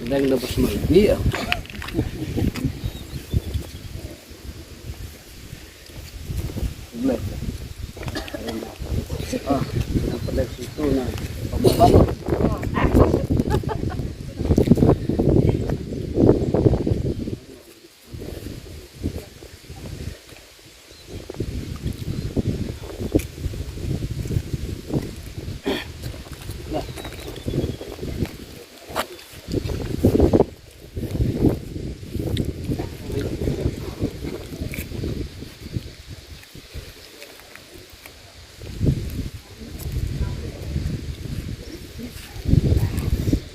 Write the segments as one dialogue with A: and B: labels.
A: Đang dapat semangat. Iya. Black. Dapat dari situ nah. Bangun.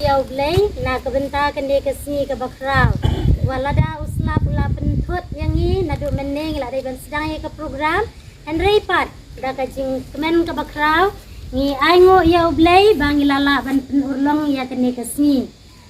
B: Yau blay na kebenta kende kesni ke bakrau walada usla pula pentut yang ni nadu meneng la dai ban sedang ke program and repat da ka jing kemen ke bakrau ni aingo yau blay bang ilala ban penurlong ya kende kesni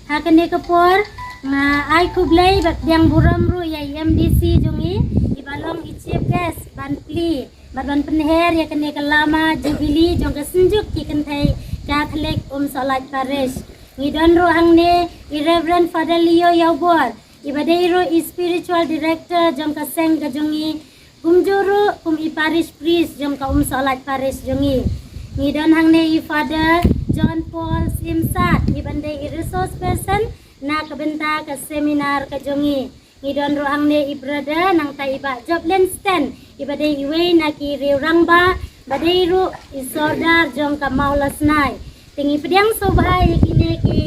B: ha kende ke por nga ai ku blay bak yang buram ru ya MDC jongi ibalong ichip gas ban pli ban penher ya kende ke lama jubili jong ke senjuk ki kentai Catholic Salat Parish Ngidon ro hangne Reverend Father Leo Yaubor ibadai ro spiritual director jong ka seng ka jongi kumjuru parish priest jong ka Salat Parish jongi ngidon hangne Father John Paul Simsat ibandai resource person na kabenta ka seminar ka jongi ngidon ro hangne brother nang ta iba Joplin stand ibadai iwe na ki rangba badai ro isodar jong ka Maulasnai tingi pediang sobhai kini ki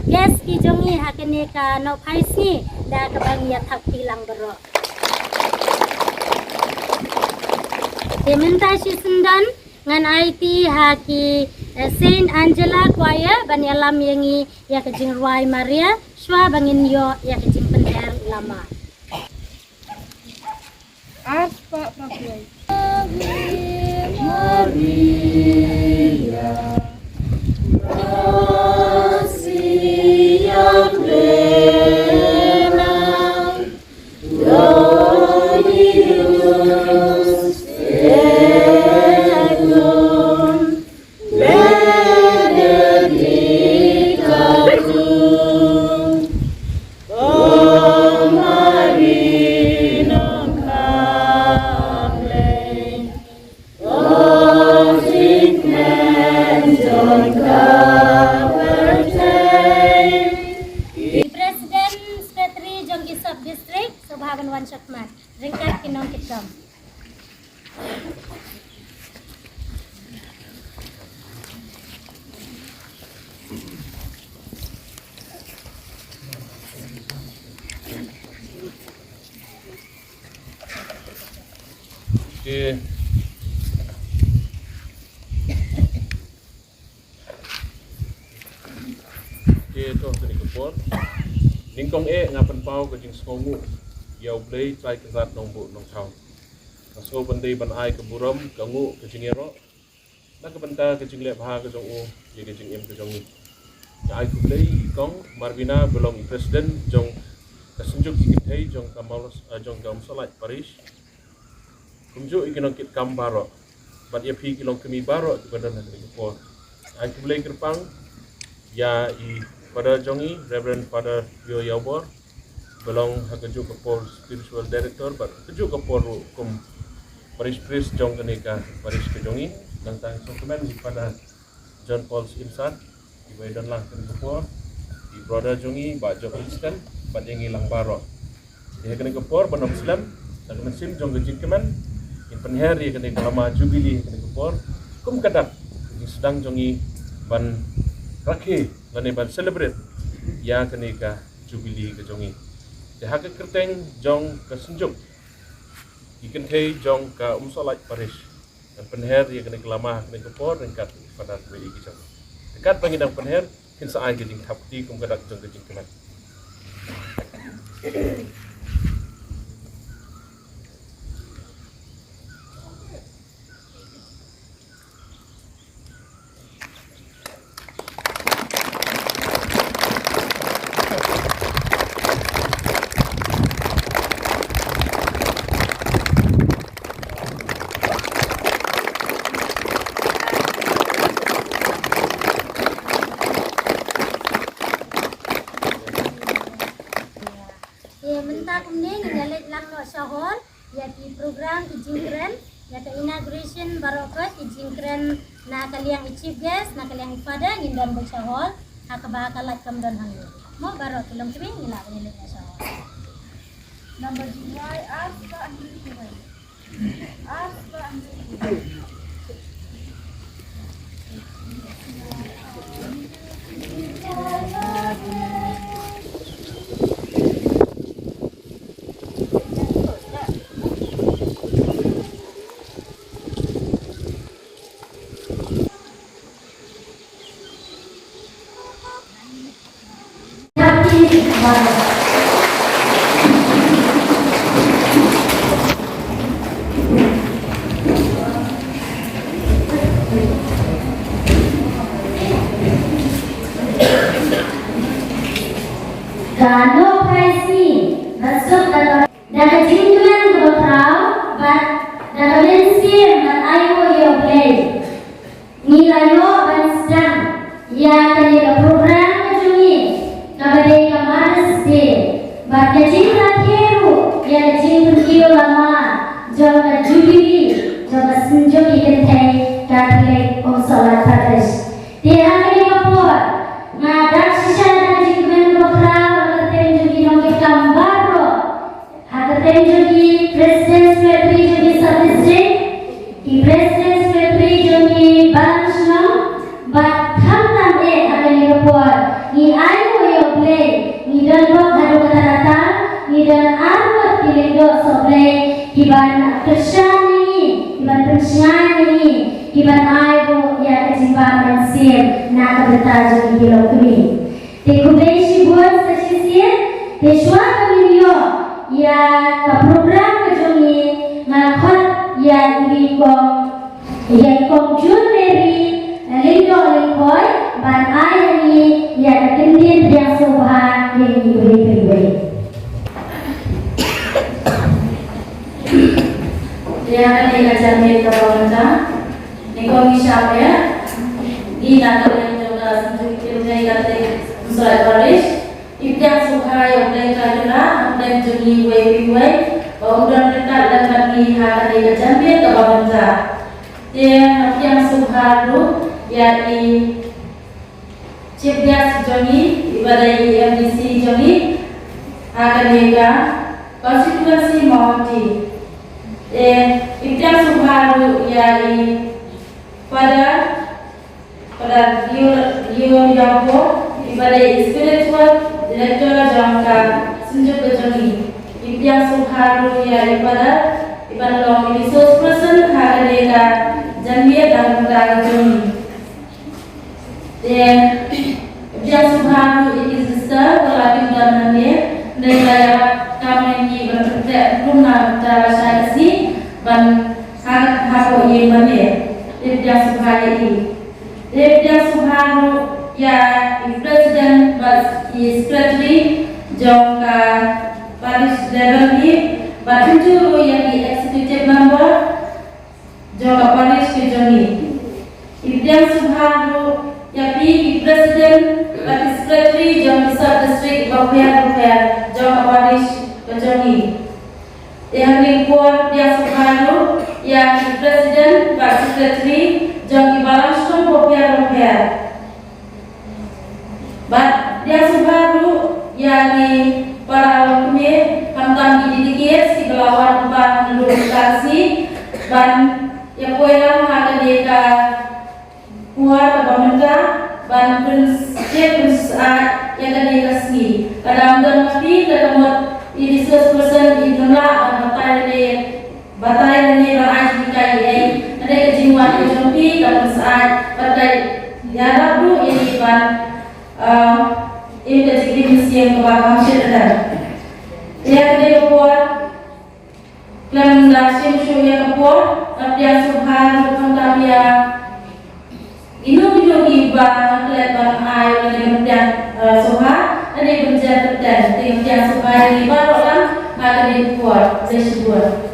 B: gas ki jongi hakene ka no paisi da ka bangia thak tilang bero Dementa Shisundan ngan IT haki Saint Angela Choir banyalam yangi ya ke Jingruai Maria Shwa bangin yo ya ke Jimpenher lama
C: Ars Pak Pakuai
D: Maria, Gracia plena, Dominus tecum, benedicta tu, O Maria Caplei,
B: Presiden Sekretari Jongki Sub District Subhagan Wan Shakman ringkat kinong kitam
E: Okay. Ito tadi kepot. Ningkong ngapan pau ke jing songu. Yau blay try kezat nong bu nong tau. Kaso bandai ban ai ke buram kangu ke jingero. nak kebenta ke jing le bha ke jong u ye ke jing em ke jong ni ya ai ku lei kong Marvina belong president jong kasenjuk ikithei jong kamal jong gam salat Paris kumju ikinong kit kambaro bat ye phi kilong kemi baro ke badan negeri Kepor ai ku lei kerpang ya i pada jongi Reverend Father Yo Yabor belong hakeju Kepor spiritual director bat keju Kepor kum Paris Priest jong kenika Paris ke jongi dan tang sokmen pada John Paul Insan di badan lang ke Kepor di brother jongi ba jo Kristen bat yang hilang baro di ke Kepor banom Islam dan mesim jong ke jingkeman in penheri ke lama jubili ke Kepor kum kadak sedang jongi ban rakhe lane ban celebrate ya kenika jubili ke jongi de hak kerteng jong ke senjuk ikan thei jong ka salat Paris dan penher ya kenika lama kenika Kepor dekat pada we iki jong dekat pangidang penher kin saai ke jing thapti kum kadak jong ke jing keman
B: Syahor ya di program ijingkren ya ke inauguration barokah ijingkren na kaliang chief guest na kaliang pada ngindan bersyahor hak bakalat kamdan hangu mo barok tulung kami ngila kanilik syahor
C: Number July Aspa Andri Kuwai. Aspa Andri Kuwai.
B: Gano presi masuk dalam jingkran kebetrau bat dalam mensir bat ayo yo play nilayo ban sedang ya kenika program kejungi kabade kamaras de bat jingkran heru ya jingkran kio lama jaga jubili jaga senjoki kentai katlek salat Paris dia kenika Kepor ngadak sisa jingkran kebetrau Tenjogi President Secretary Jogi Subdistrict, di President Secretary Jogi Bangshno, bat hamtam akan Kepor, ni ayu yo play, ni dan bok hadu kata data, ni dan arwah pilih soplay, kiban kersan ini, kiban pensian ini, kiban ayu ya kejimpan mensir, nak kebetar Jogi Bilok kami. Tekubesi buat sesisir, deswa kami yo. Ya ke program kejongi ngakot ya ikong Junmeri lindo lingkoy ban ayani ya ketintin yang subha yang diberi dia akan diajarkan ke bawah nikong isap ya di natal yang juga sentuh kate surat Paris Ibtiang suha yang mereka kena dan juni wei baudang dekat dekat ni hari kejamnya ke bangsa. Dia ibtiang suha tu yakni chief guest juni ibadah MDC juni akan mereka konstitusi Mawati. Ibtiang suha tu yakni pada Rio Yabo ibadah spiritual Director Jangka Senjuk Kejongi Ibtiang Suharu ya ibadah long resource person Hagadeka Jambiya dan Muda Kejongi dan Ibtiang Suharu ini sister Kelati dan Nandir Negara kami ini berpraktek Rumah Darah Syarisi dan Hago Ye Bandir
C: Devda Subhayati. Devda Subhanu ya President was secretary jongka Paris level ni Batunjuru yang di executive member jongka Paris kejoni. Devda Subhanu ya President was secretary jongka sub district Bapuyan jongka Paris kejoni. Yang lingkup dia Subhanu yang Presiden Pak Sekretari Jongki Balaston Bopiar. Dia Subhanu yang para alumni kantang didikir si kelawan ban lokasi ban yang poelang ada di ka kuat bamenda ban prinsip yang ada di kasih kadang dan dalam ini 100% ditolak batai ni beraj dikai ada kejiwaan jompi dalam saat batai diharap tu ini ban ini dari misi yang kebakam syedar yang dia buat klaim lasim show yang buat dia subhan bukan dia inu iba kelihatan air dan subhan ada berjalan dan yang supaya baru orang akan dibuat sesuatu.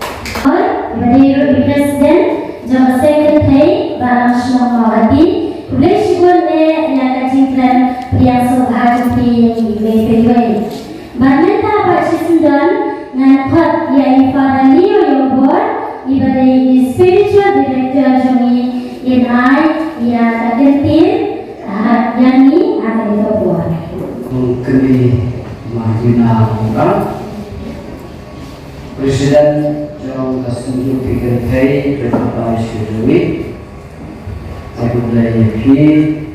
B: Menurut Presiden Jangka Sekretari Barang Mawati, Kulesibun yang kacipran yang sohajuti yang ibe-ibe. Banyak apa sesudah ngangkat yang pada Leo yang buat ibadah spiritual director jami inai yang terkentir yang ni akan dibuat.
A: Kini Mahina Orang Presiden Jom Kasunju Pikertai Berapa Syedwi Aku Daya Pi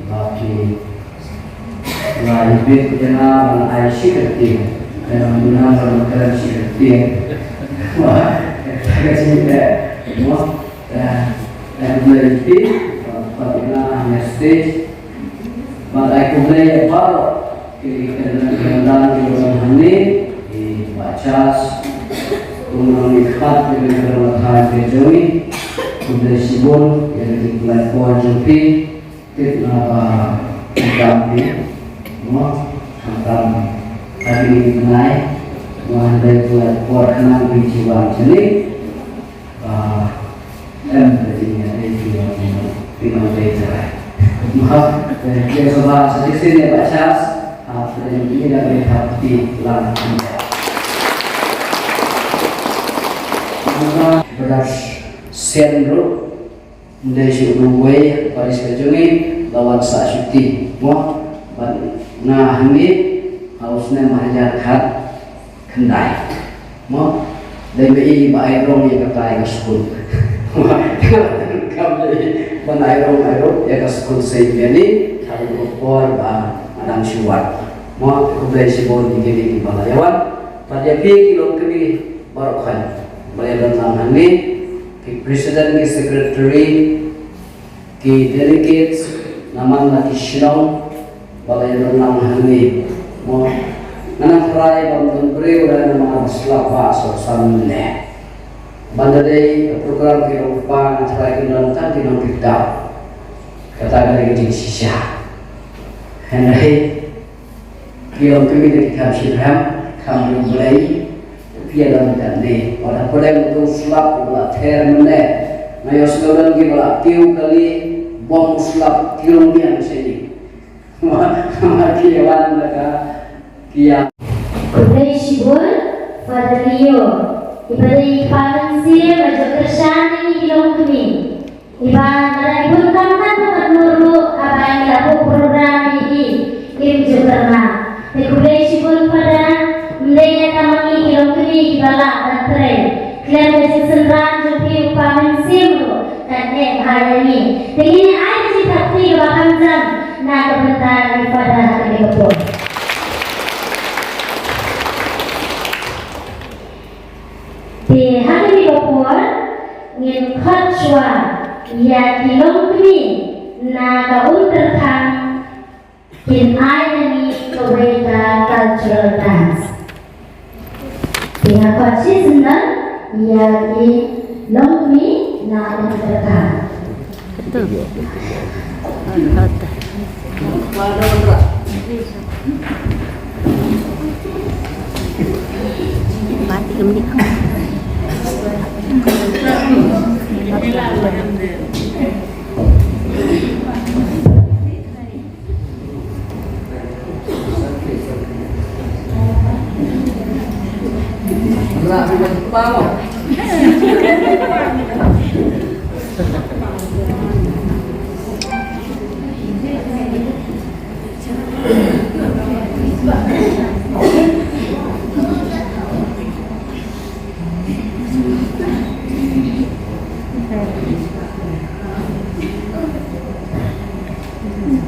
A: Baki Ibit Jena Bang Aisyah Kerti Dan Bina Bang Kerti Kerti Wah Kasih kita Semua Dan Daya Pi Fatina Mestage Bang Aku Daya Baru Kemudian dibaca mengikat dengan berlatar kejowi sudah sibuk yang dilakukan jopi kita kami semua tentang tadi mengenai mengenai dilakukan kejiwaan jadi berarti itu yang kita maaf kita coba sedikit ya baca dan ini dari hati langsung. Maka beras sendro dari Uruguay Paris Kejungi lawan Sasyuti. Nah ini harusnya mengajarkan kendai. Dan ini bairong yang kata yang sekul. Kami bairong yang sekul sehingga ini kalau berkuar Madang Syuat mau kubay sibon di Balayawan pada kilong kami barokan bayaran langan ni ki presiden ki secretary ki delegates naman lagi Shillong bayaran langan ni mau nanang perai bantuan beri udah nama selapa sosan ne bandai program ki rupa nanti kilang kinong kita kata lagi di sisa Henry kilang kami dari Kamsirham kami mulai pialang dan ni pada pada untuk sulap ulah termene mayo sekarang kita tiu kali bom sulap kilang yang sini kiawan mereka kiam
B: Kudai Shibun pada Rio ibadai pamansi majok kersan ini kilang kami ibadah ibun kamkan menurut apa yang dilakukan program ini juga pernah regulasi pun pada mulainya tamangi kilang kiri balak dan tren klaim dari senran joki upamen simro dan hari ini ini air si takti bahkan jam nak kebentar daripada kedekut di hari ini bapuan ngin khotchwa ya kilang kiri nak keunterkan in irony Korea cultural dance. Dengan konsisten yang di longmi na unterkan. Tuh. Mati kemana?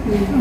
D: Never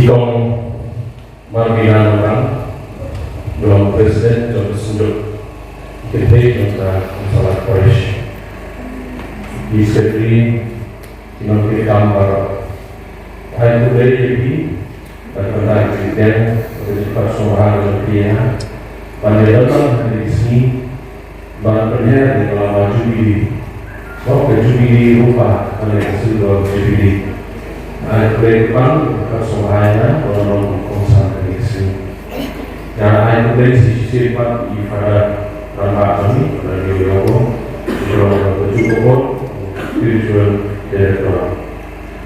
E: Jikong Marbina orang belum presiden jom senduk kita tentang masalah Quraisy di sekri kita gambar hai itu dari ini bagaimana presiden bersifat soal dunia pada dalam hari ini bagaimana di dalam jubili jubili rupa oleh seluruh jubili Depan kesuhainya orang kongsan kedisi. Dan ayat dari sisi sifat ibadah ramah kami pada Yogo, Yogo berjubur, spiritual director.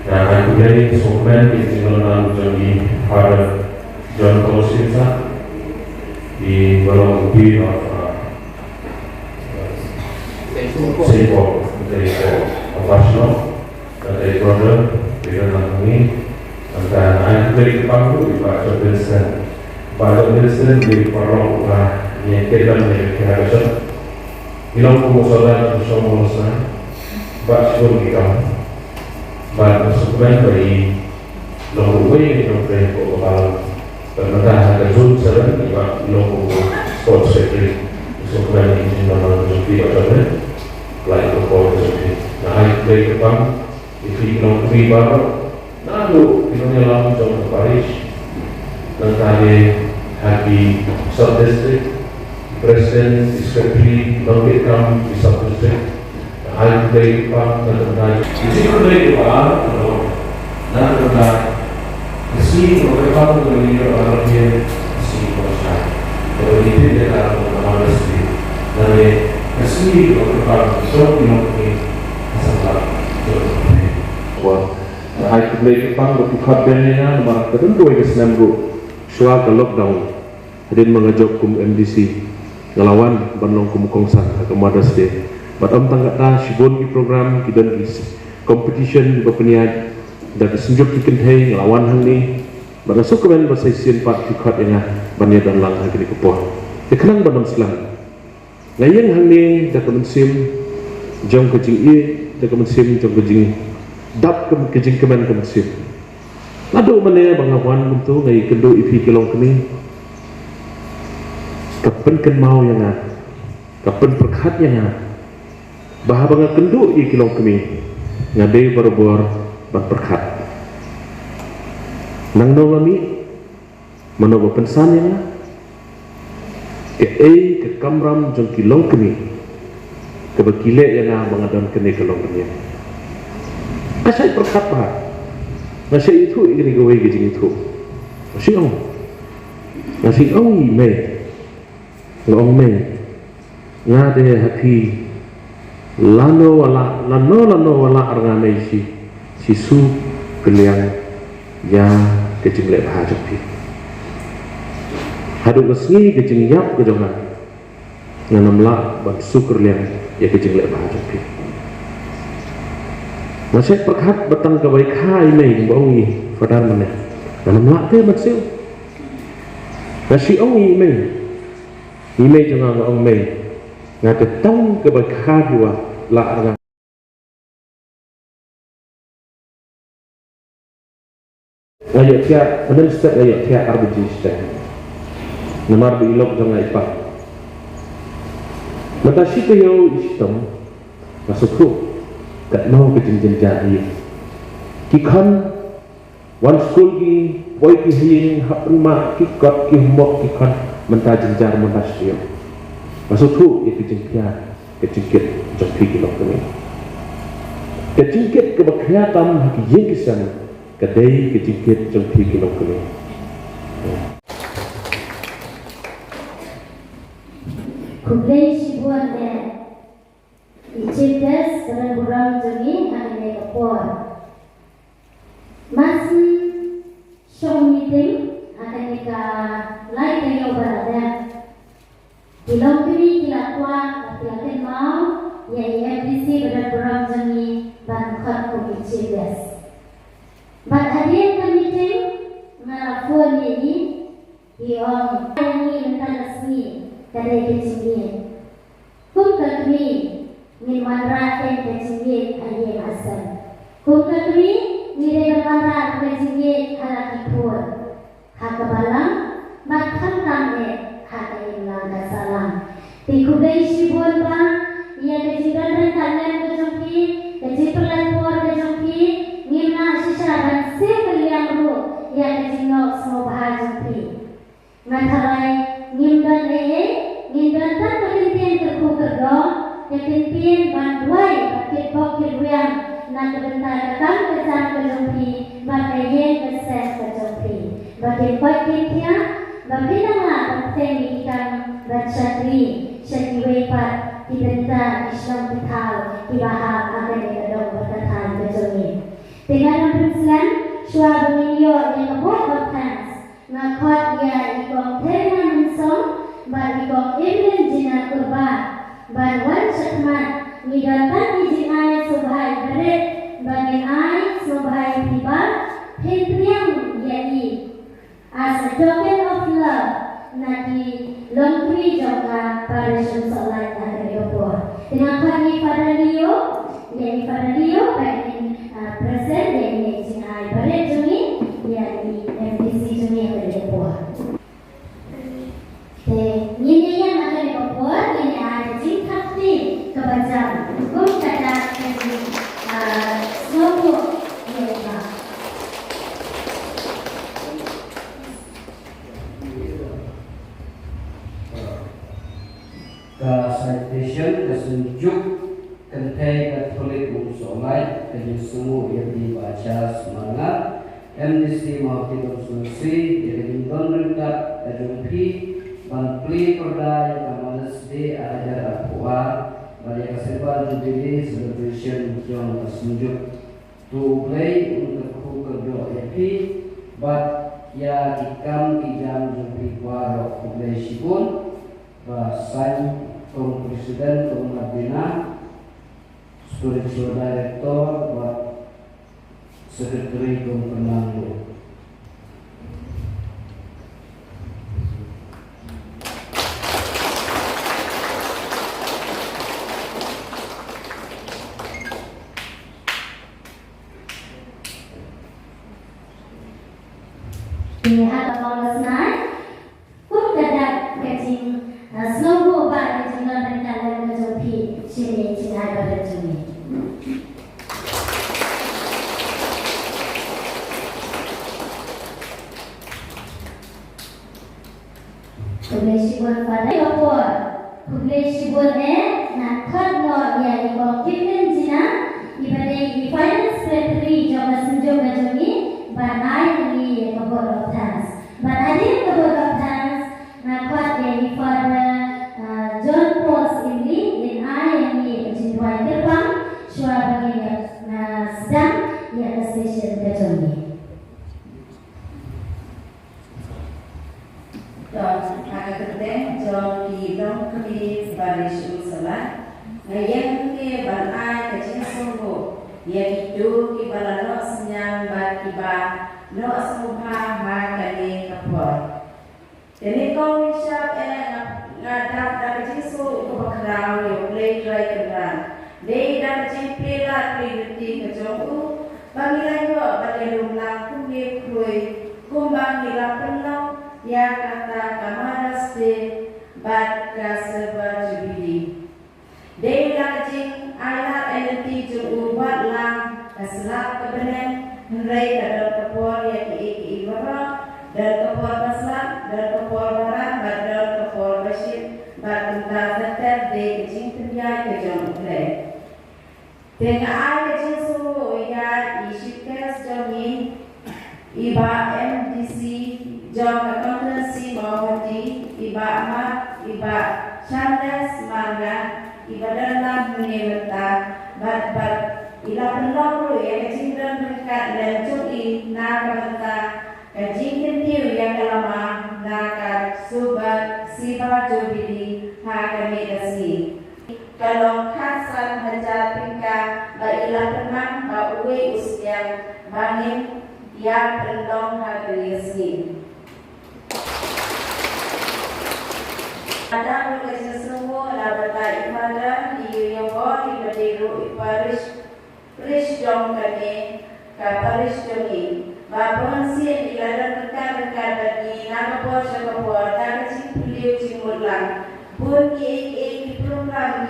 E: Dan ayat dari sopan ditinggalkan jadi pada John Colossinsa di bawah ubi Singapore dari Operasional dari Brother. Dengan ini, dan ayat dari panggung di Pak Jodohsen di Parong yang kita memiliki harusnya hilang pengusahaan bersama Pak Syukur kita Pak Syukuran dari Longkuwe yang beri kekal pemerintah ada Jun Seren di Pak Longkuwe Sport Secretary Syukuran yang nama Jumpi Pak Jodohsen lain kekal Jumpi. Nah ayat dari panggung If you baru, lalu kita dalam John Paris, tentang happy sub district, presiden, secretary, longitudinal di sub district, hal dari pak tentang di sini dari pak, dan tentang isi beberapa dari orang dia isi kosan, kalau itu dia dalam nama resmi, dari isi beberapa so ini asal hai kembali pang berpikat benenya nomor tertentu yang senambu soal ke lockdown hadin mengajak kum MDC ngelawan banong kum kongsan ke Mother's Day batam tangga ta shibon di program kidan is competition berpeniat dan disenjuk dikentai ngelawan hang ni berasuk kemen bersaisian pak pikat yang banyak dan lang hang kini kepoh dikenang banong selang ngayang hang ni dah kemensim jom kecing i dah kemensim jom kecing dap kejing keman kemasif. Lalu mana bangawan untuk ngai kendo ipi kilong kini. Kapan ken mau yang kapan perkat yang bah banga kendo i kilong kini. Ngade berbor bat perkat. Nang nolami mana pensan yang ke kamram jong kilong kini. Kebakile yang bangadon kene kilong kini. Kasih perkat pak, nasi itu ini gawe gini itu, nasi ong me, ngong me, ngade hati, lano wala argane si su keliang ya kecing lep hajat pi, hadu kesni kecing yap kejongan, nganam la ban su keliang ya kecing lep hajat pi. Masih perkat batang kebaik hai mai bongi fadar mana dalam lakte maksud nasi ongi mai jangan ong mai ngate tong kebaik hai dua la ayat dia menenstat ayat dia arbijista namar bilok jangan ipak mata si kayo istom masuk kat mau ke jenjang jari kikan wan school ki boy ki hin hap ma ki kot ki mok ki kan menta jenjar monasio masuk tu ya ke jengkia ke jengkit jengki ki lok ni ke jengkit ke bakhiatam ki yengkisan ke dei ke jengkit jengki ki lok ni
B: Kublai shibuan de Iciptas dengan burang jemi akhirnya kepor. Masih show meeting akhirnya ke lain yang berada. Kilau kini kilau tua, kilau mau, ya FDC dengan burang jemi bangkat ku Iciptas. Bad hadiah ke meeting ngalapun ini, yang ini mentang resmi dari kecil. Kum kami min manraten kecil ayat asal. Kum kami nilai bermara berjinye halakipur hakabalang makan tamne hakaimlang kasalang tikubai shibun ba ia kejiban dan kalian kejongki kejiperlan por kejongki ngimna sisa dan sekalian ru ia kejingok semua bahajongki matharai ngimdan ngimdan tan kelintian kerku kerdo kelintian banduai bakit bokir wiang na kebentar datang kejam kejongki bakayen keses kejongki bakin pakitia bakin nama bertemi ikan bercatri syaki pat dibentar Islam pital dibahag akan dikadong berkatan kejongki dengan mempersilan suara beliau yang membuat bertans ngakot ia ikong terima mensong bar ikong ibn jina kurba bar wan syakmat ngidatan izin ay subhai berit bagi ay subhai tiba hentriang yai as a token of love nadi longkri jongka parishun solat dari opor dengan kami pada Leo yai pada Leo bagi present yai izin ay berit jungi yai MDC jungi dari opor ini yang akan diopor ini ada jingkakti kebajang hukum kata dari seluruh mereka.
A: Ke citation kesunjuk kentai Katolik Musolai keju semua yang dibaca semangat MDC mau konsumsi dari pemerintah Edumpi Banpli Perda yang kamanas di ajar Aqua pada kesempatan jubilee celebration yang kesunjuk to play untuk kerja epi but ya ikam kijam jubilee kuaro kublai shibun bahasan kong presiden kong Madinah spiritual director buat sekretari kong penanggung.
B: Lihat kalau senang, pun kadang kecing seluruh bak kecing dan kalian menjadi sini cina berjuni. Kublai pada opor, kublai nak kerja yang dibuktikan cina ibadah finance secretary jawab senjung berjuni. Banai ini kebor of dance. Banai kebor of dance. Nakot yang pada John Paul ini dan I ini kejujuan terbang. Suara begini sedang ia station kejoni.
F: Don agak keteng John di dong kami sebagai salat. Ngayang ke banai kecil sungguh. Yang itu kibalano senyang bat kiba no asmuha ha kani kapor. Jadi kau siap ngadap dari jisu ke bakrau yang play try keran. Dei dan cipri lat pribadi kejomu. Panggilan yo bagi lumlang kumye krui kumbang hilang penuh ya kata kamaras de bat kaseba jubili. Dei lajing ayat energi ubat lang keselak kebenen henrai kadal kepor yang iibara dan kepor keselak dan kepor barang badal kepor basyid batentah teter de kecing penjai kejong play dengan ay kecing suhu ya isyikes jongi iba MDC jong accountancy mawati iba amat iba chandes manga ibadah menyeberta bat ila penolong yang kecindran berkat dan cuki nakamata kajing kentiu yang lama nakar subat siba jubili hakami dasi kalau kasar hajar pingka ba ila penang ba uwe usiang bangin yang penolong hakami dasi ada lokasi semua labatai pada di yang di badiru parish jong kane ka parish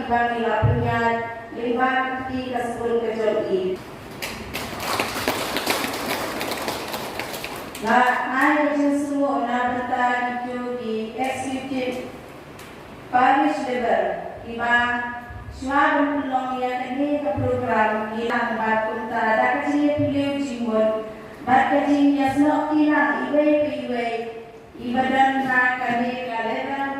F: dibagi lapian 5 ke 10 kejoli. Nah, ada semua nabata itu di executive parish level. Iba suara pelong yang ini ke program hilang batu tak kecil beliau jimun. Bat kecil yang senok hilang iba dan nak kami kaleran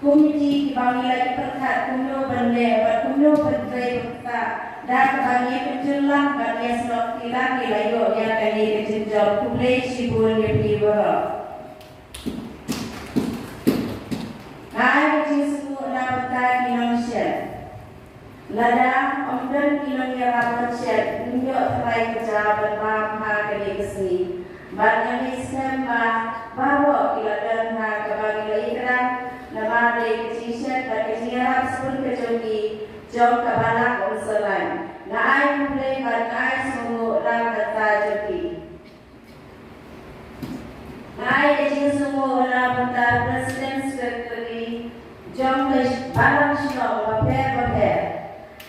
F: komiti kami perkat kuno bende kuno bende perkat dan kami penjelang kami senok hilang ilayo yang kami kejenjau kumlei sibun yang dibawa. Nah, itu semua nabata Indonesia. Ladang omdan Indonesia Indonesia tunjuk terai pejabat bangsa kami kesini. Banyak miskin bawa kiladang kebagi laikran nama dari kecil dan kecil sebelum kecuali jauh kebalak usulan. Naai mulai bantai semua nabata jadi. Naai kecil semua nabata Presiden Sekretari jauh barang syok baper.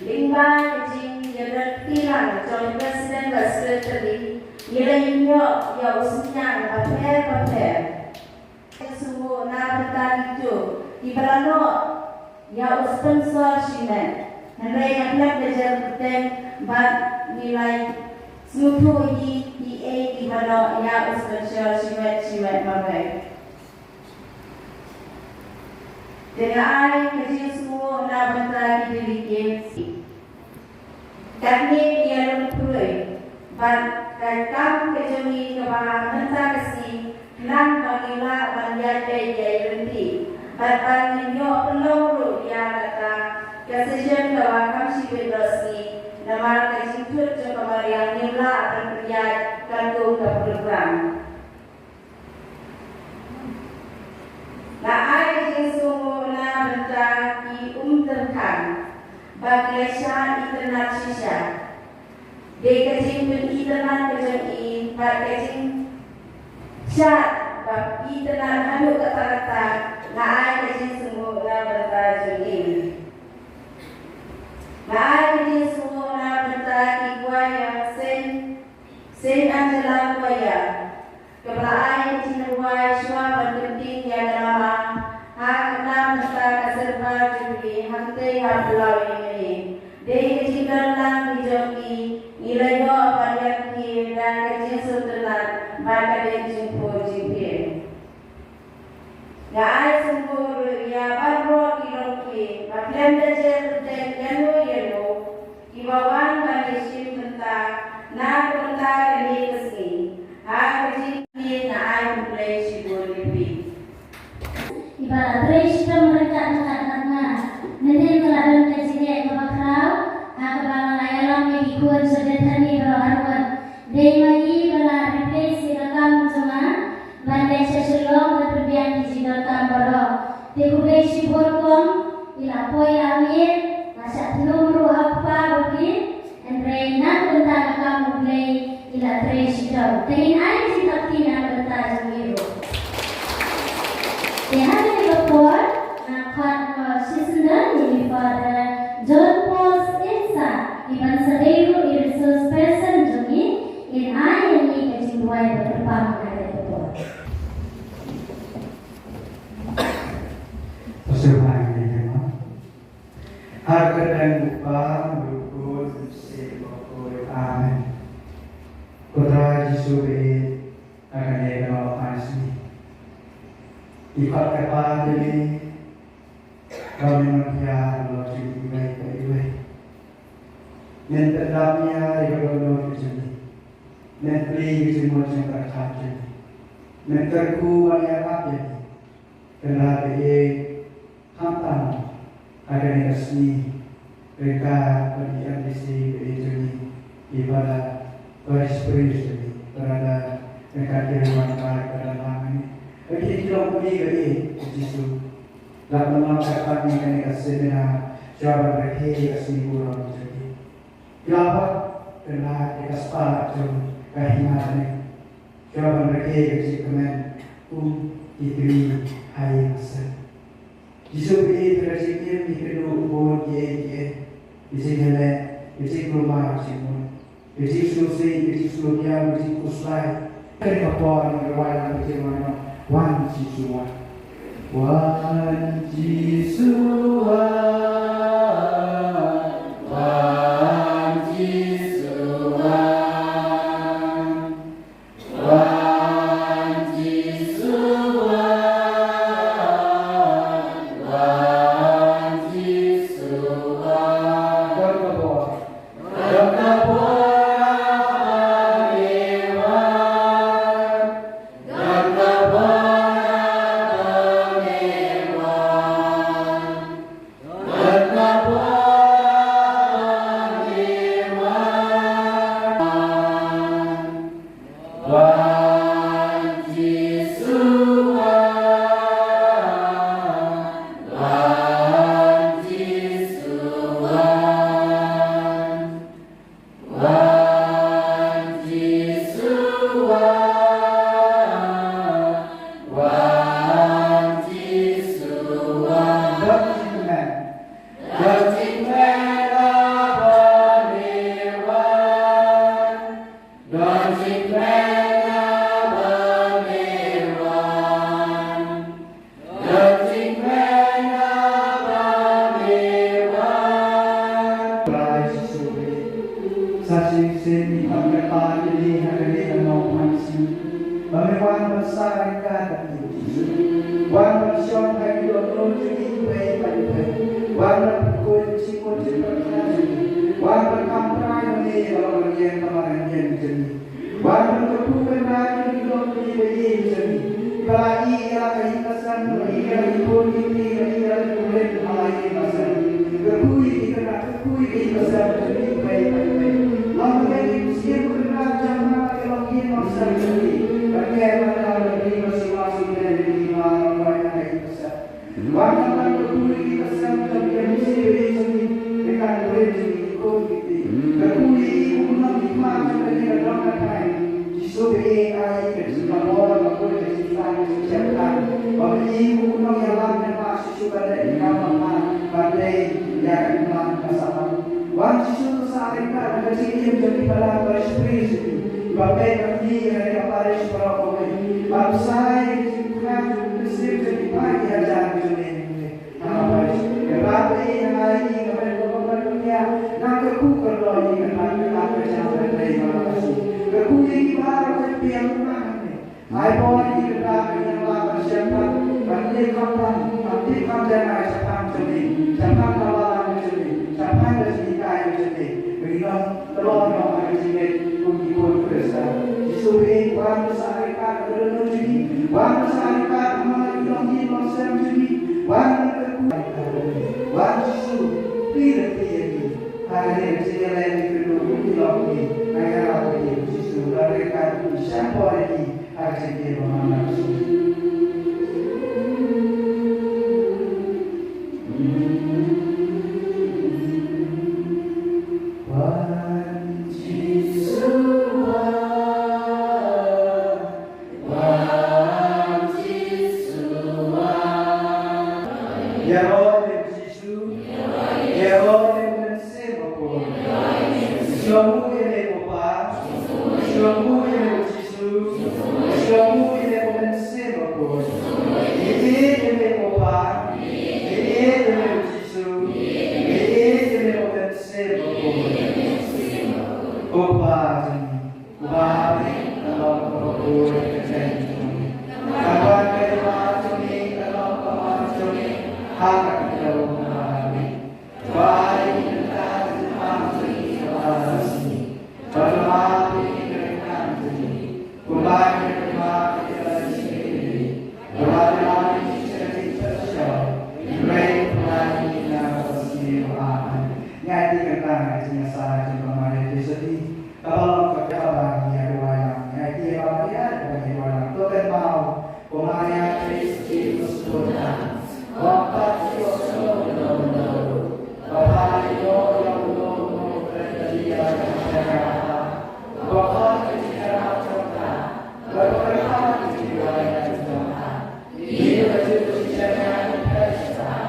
F: Lingba kecil yang tilang jauh Presiden Sekretari. Nilainya ya usianya baper. Semua nabatan itu ibalano ya sponsor simen. Nilai yang belajar penting bab nilai suatu EA ibalo ya sponsor simen bapak. Dengan kecil semua nabatan diberikan. Kami dia lumpur. Dan kamu kejumi kebahan mentah kesi Kelang bagila banjadai jai berhenti Bagi nyok peluru yang kata Kesesian kebahan kami sibedosi Nama kejintut coba yang nila berkerja Gantung ke program Nah air jinsunggu na mentah di terkan Bagi leshan internet sisya Dia kecil pun internet kecil kecil chat bab internet hadu kata-kata naai kecil semua berita jadi naai kecil semua berita iguaya sen Angela Guaya kebelaan kecil Guaya syua bergenting yang nama hak enam berita keserba jadi hantai hadulau ini dia kecil dalam dijoki nilai pada ki dan kecil sultan pada dia jumpa jimpir. Ya sempur ya baru kiloki, macam dajer dan yelo kibawan bagi sim mentah, nak mentah ini kesi, hak kecil ni nak mulai sibuk lebih.
B: Ibarat sistem mereka nak nanti kalau kecilnya kebakrau, kalau layaran yang ikut sederhana berharga, demai bala replace silakan cuma bandai sesulong berpergian digital tambaro, tekubei sibukkom ilapoi amir masa telur apa bagi, entrena bentar kamu mulai ilatre sidau, dengan air sitak tina bentar sendiri. Dia report nakon season ini pada John Paul Insa iban sederu resource person jumi in I ini kejiwai berdepan ada report.
G: Persembahan ini, harga dan upah berukut sebokoi amin. Kota Jisuri akan dikenal asli. Ikat kata ini kami manusia Allah jadi baik. Yang terdapatnya ekonomi jadi, yang beli semua yang tercapai, yang terkuat yang apa jadi, kerana dia hantam ada yang resmi mereka bagi RDC jadi ibadah berisprint jadi berada mereka kiriman pada dalam ini. Bagi kita pergi ke situ, dalam mengatakan ini kesenian jawaban mereka kesini kurang jadi. Jawab kerana kita sepakat jom kehinaan jawaban mereka kesini kemen diberi hai masa. Jisu be terasikim ikenu bon ye isi hele isi rumah simun isi susi isi sunya isi kuslai kan kapor ngawai isi mana wan Jisua wan Jisua wan Jisua wan Jisua
F: Kita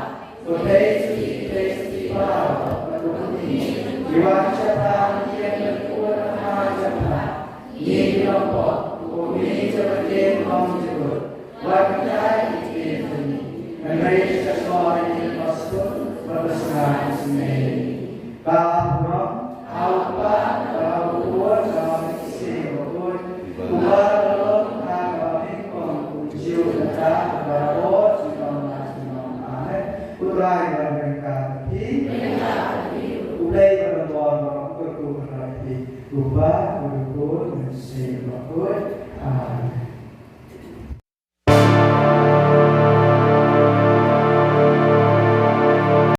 G: Diwacana yang berkurang cepat, ini kelompok, bumi seperti menjemput, waktu itu, mereka sekolah ini masuk berbesar sendiri.